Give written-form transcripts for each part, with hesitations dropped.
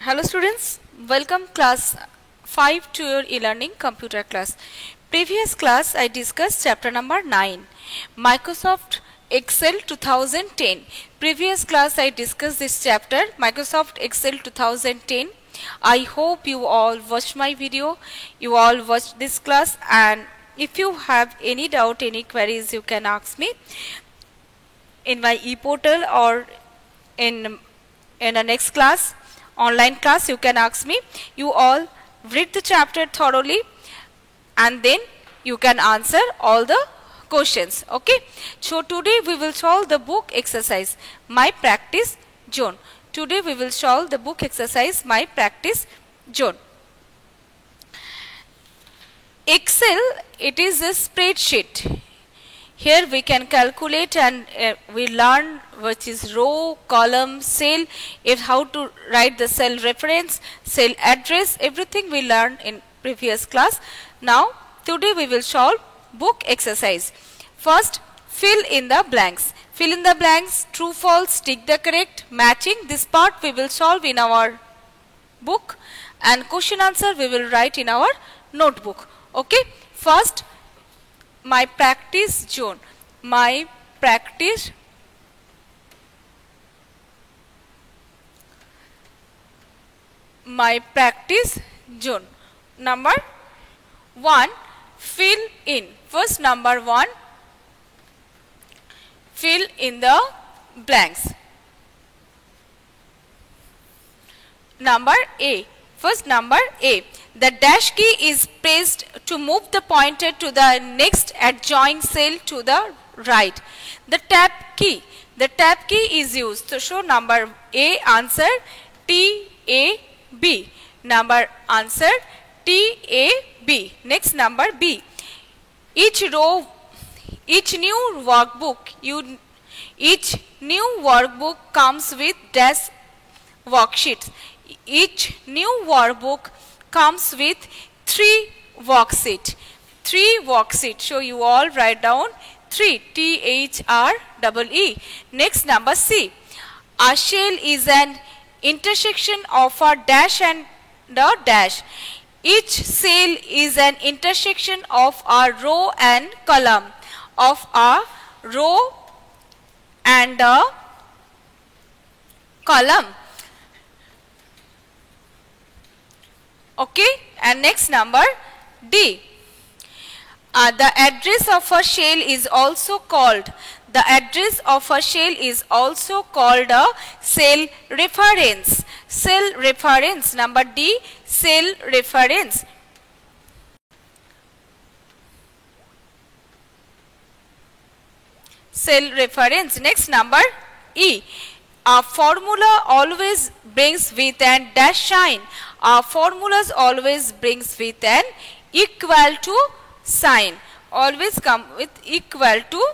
Hello students, welcome class 5 to your e-learning computer class. Previous class I discussed chapter number 9, Microsoft Excel 2010. Previous class I discussed this chapter, Microsoft Excel 2010. I hope you all watched my video, you all watched this class, and if you have any doubt, any queries, you can ask me in my e-portal or in the next class. Online class, you can ask me. You all read the chapter thoroughly and then you can answer all the questions. Okay. So today we will solve the book exercise, My Practice Zone. Today we will solve the book exercise, My Practice Zone. Excel, it is a spreadsheet. Here we can calculate and we learn which is row, column, cell, how to write the cell reference, cell address, everything we learned in previous class. Now today we will solve book exercise. First, fill in the blanks. Fill in the blanks, true, false, tick the correct, matching. This part we will solve in our book and question answer we will write in our notebook. Okay. First, my practice zone. My practice zone. Number 1, fill in. First, number 1, fill in the blanks. Number A. First, number A. The dash key is pressed to move the pointer to the next adjoining cell to the right. The tab key. The tab key is used. So, show number A answer TAB. Number answer TAB. Next, number B. Each new workbook comes with dash worksheets. Each new workbook comes with 3 worksheets. 3 worksheets. So you all write down 3. THREE. Next, number C. A cell is an intersection of a dash and a dash. Each cell is an intersection of a row and column. Of a row and a column. Okay, and next, number D. The address of a cell is also called. The address of a cell is also called a cell reference. Cell reference. Number D. Cell reference. Cell reference. Next, number E. A formula always brings with an dash sign. Our formulas always brings with an equal to sign. Always come with equal to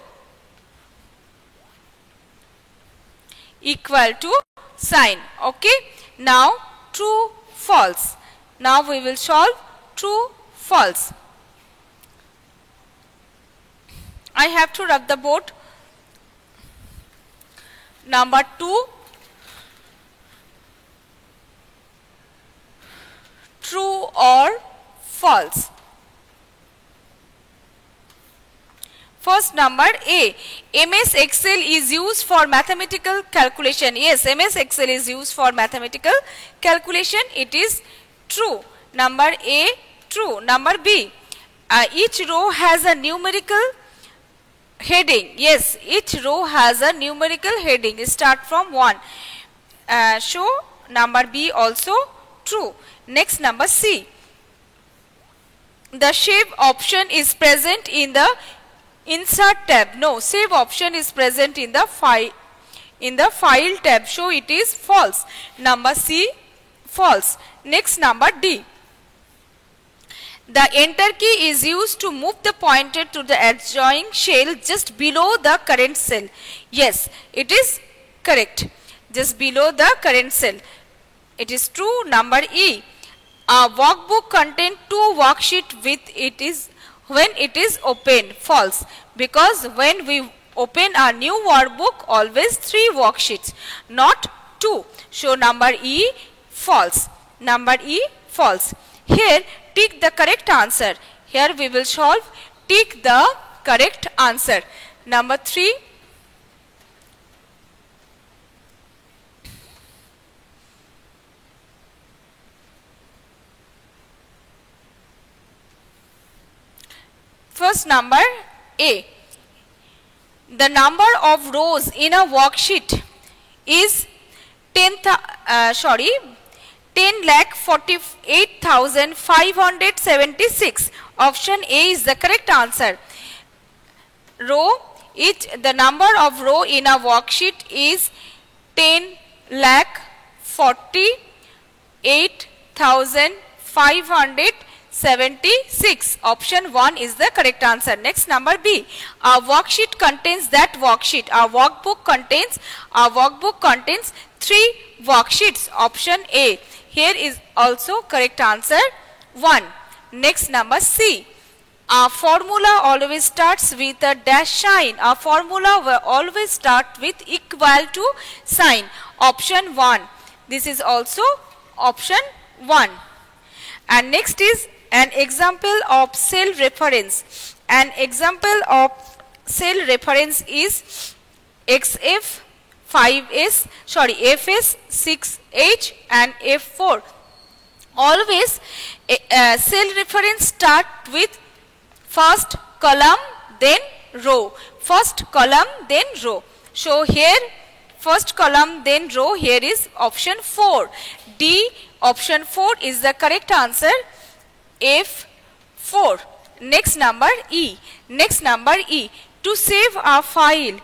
sign. Okay. Now true, false. Now we will solve true, false. I have to rub the board. Number 2. True or false. First, number A. MS Excel is used for mathematical calculation. Yes, MS Excel is used for mathematical calculation. It is true. Number A, true. Number B. Each row has a numerical heading. Yes, each row has a numerical heading. Start from 1. Show number B also true. Next, number C. The save option is present in the insert tab. No, save option is present in the file tab. So it is false. Number C, false. Next, number D. The enter key is used to move the pointer to the adjoining cell just below the current cell. Yes, it is correct. Just below the current cell. It is true. Number E. A workbook contains 2 worksheets when it is opened. False. Because when we open a new workbook, always 3 worksheets, not 2. So number E, false. Number E, false. Here tick the correct answer. Here we will solve. Tick the correct answer. Number 3. First number A. The number of rows in a worksheet is 10,48,576. Option A is the correct answer. The number of row in a worksheet is 10,48,576. Option 1 is the correct answer. Next, number B. A worksheet contains that worksheet. A workbook contains 3 worksheets. Option A. Here is also correct answer 1. Next, number C. A formula always starts with a dash sign. A formula will always start with equal to sign. Option 1. This is also option 1. And next is an example of cell reference. An example of cell reference is FS 6H and F4. Always cell reference start with first column then row. First column then row. So here first column then row, here is option 4. D, option 4 is the correct answer. F4. Next, number E. To save a file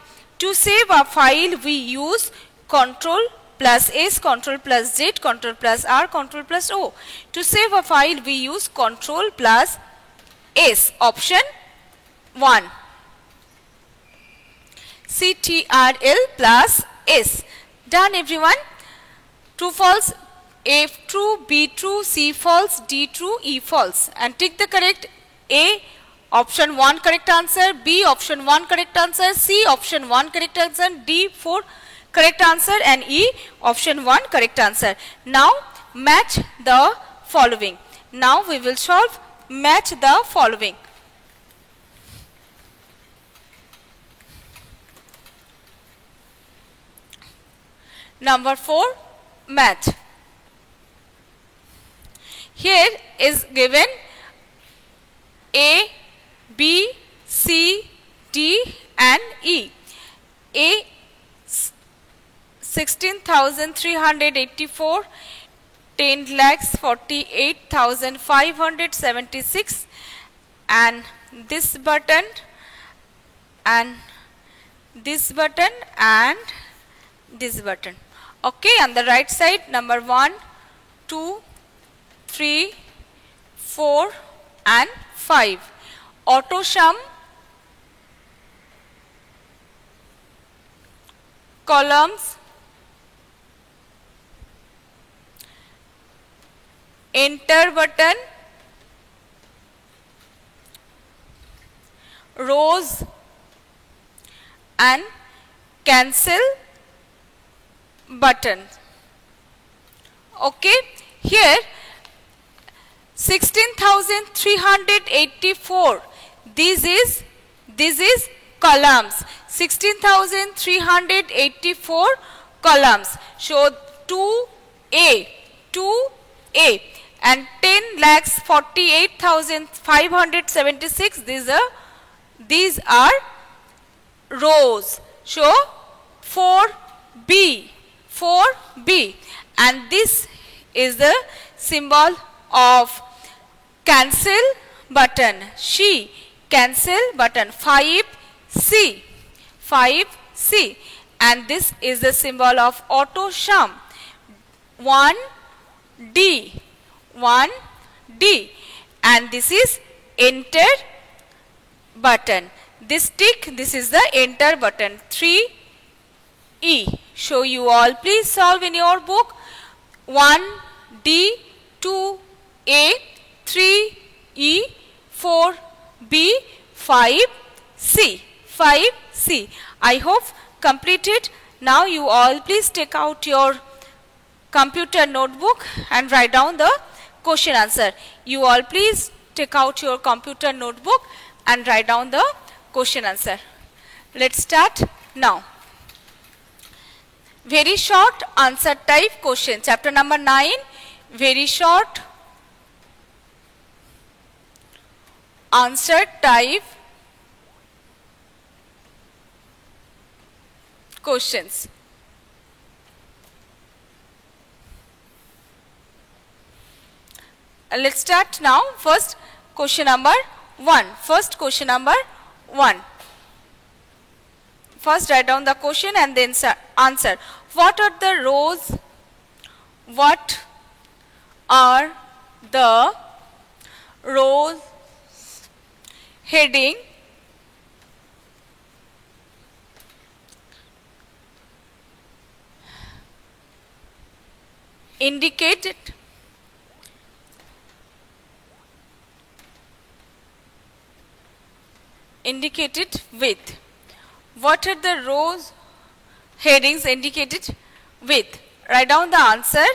we use Ctrl plus S, Ctrl plus Z, Ctrl plus R, Ctrl plus O. To save a file we use Ctrl plus S. Option 1. Ctrl plus S. Done, everyone? True, false. A true, B true, C false, D true, E false. And tick the correct. A, option 1 correct answer. B, option 1 correct answer. C, option 1 correct answer. D, 4 correct answer. And E, option 1 correct answer. Now match the following. Now we will solve match the following. Number 4, math. Here is given A, B, C, D and E. A 16,384, 10,48,576, and this button and this button and this button. Okay, on the right side, number 1, 2, 3, 4 and 5. Auto sum, columns, enter button, rows and cancel button. Okay, here 16,384, this is columns. 16,384 columns. So 2A and 10,48,576, these are rows. So 4B, and this is the symbol of cancel button. She, cancel button. 5C, and this is the symbol of auto sum. 1D, and this is enter button. This tick, this is the enter button. 3E. So you all please solve in your book. 1D, 2A, 3E, 4B, 5C. I hope completed. Now you all please take out your computer notebook and write down the question answer. You all please take out your computer notebook and write down the question answer. Let's start now. Very short answer type question. Chapter number 9. Very short answer type questions. Let's start now. First question number 1. First question number 1. First write down the question and then answer. What are the rows? What are the rows heading indicated with? What are the rows headings indicated with? Write down the answer.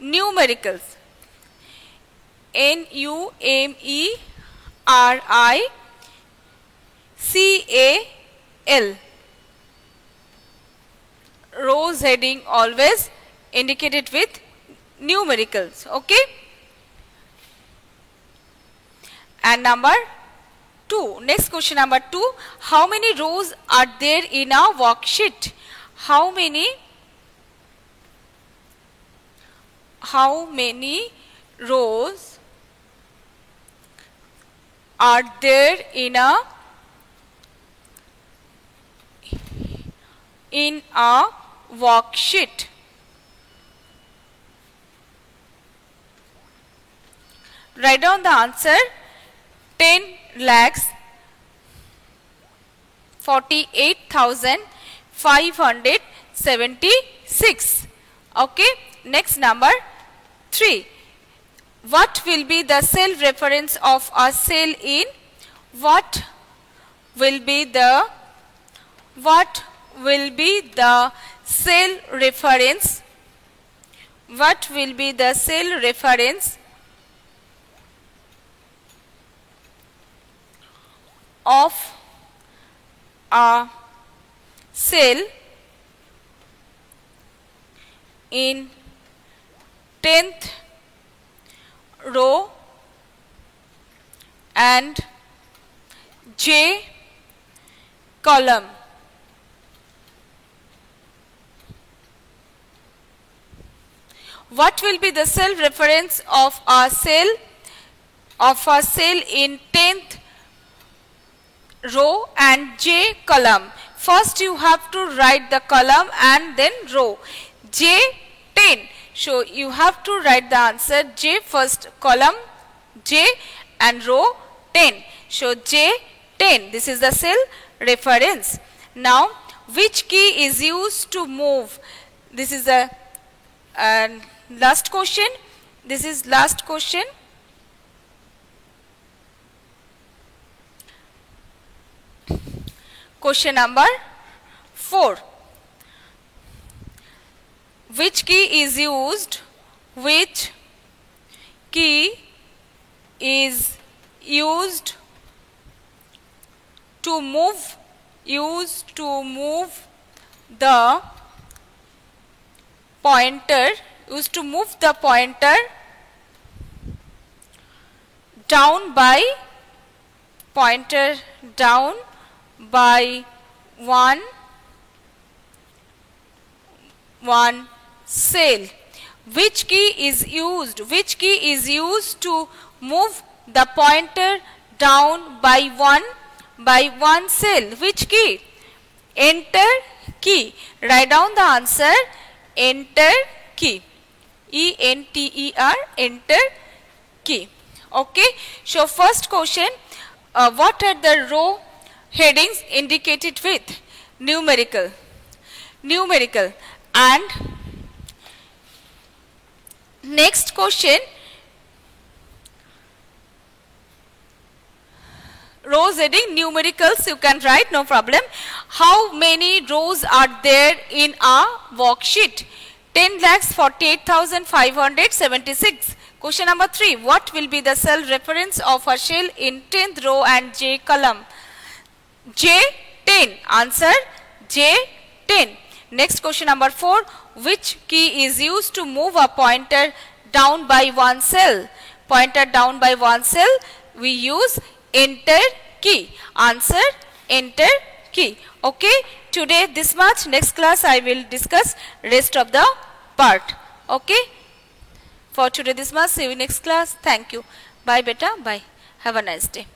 Numericals. N-U-M-E-R-I-C-A-L. Rows heading always indicated with numericals. Okay? And number 2. Next question number 2. How many rows are there in a worksheet? How many rows are there in a worksheet? Write down the answer. 10,48,576. Okay. Next number 3. What will be the cell reference of a cell in? What will be the cell reference? What will be the cell reference of a cell in 10th row and J column? What will be the cell reference of a cell in 10th row and J column? First you have to write the column and then row. J10. So you have to write the answer. J first column J and row 10. So J10. This is the cell reference. Now which key is used to move? This is the last question. This is last question. Question number 4. Which key is used? Which key is used to move? The pointer. Used to move the pointer down by one cell. Which key is used? Which key is used to move the pointer down by one cell? Which key? Enter key. Write down the answer. Enter key. E-N-T-E-R. Enter key. Okay. So first question. What are the row headings indicated with? Numerical. And next question. Rows heading numericals you can write, no problem. How many rows are there in a worksheet? 10,48,576. Question number 3. What will be the cell reference of Herschel in 10th row and J column? J10. Answer J10. Next question number 4. Which key is used to move a pointer down by one cell? Pointer down by one cell, we use enter key. Answer enter key. Okay, today this much. Next class I will discuss rest of the part. Okay, for today this much. See you next class. Thank you. Bye beta. Bye. Have a nice day.